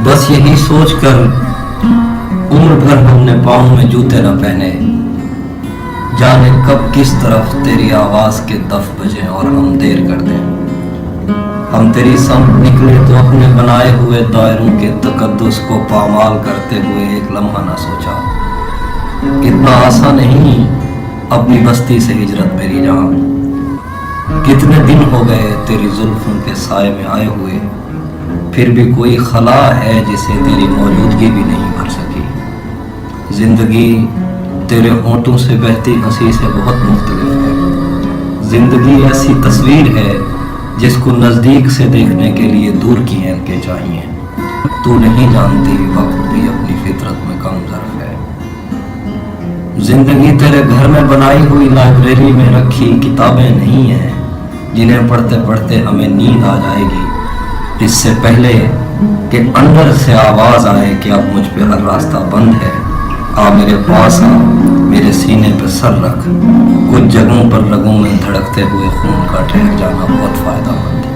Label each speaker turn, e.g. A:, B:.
A: बस यही सोच कर उम्र भर हमने पाँव में जूते न पहने, जाने कब किस तरफ तेरी आवाज के दफ बजे और हम देर कर दें। हम तेरी संग निकले तो अपने बनाए हुए दायरों के तकद्दुस को पामाल करते हुए एक लम्हा न सोचा। इतना आसान नहीं अपनी बस्ती से हिजरत मेरी जान, कितने दिन हो गए तेरी जुल्फों के साए में आए हुए, फिर भी कोई खला है जिसे तेरी मौजूदगी भी नहीं भर सकी। जिंदगी तेरे होंठों से बहती हंसी से बहुत मुख्तलिफ है। जिंदगी ऐसी तस्वीर है जिसको नज़दीक से देखने के लिए दूर की ऐनकें चाहिए। तू नहीं जानती वक्त भी अपनी फितरत में कम ज़र्फ है। जिंदगी तेरे घर में बनाई हुई लाइब्रेरी में रखी किताबें नहीं हैं जिन्हें पढ़ते पढ़ते हमें नींद आ जाएगी, इससे पहले कि अंदर से आवाज आए कि अब मुझ पे हर रास्ता बंद है। आ मेरे पास आ, मेरे सीने पे सर रख, कुछ जगहों पर रगों में धड़कते हुए खून का ठहर जाना बहुत फायदा मंद है।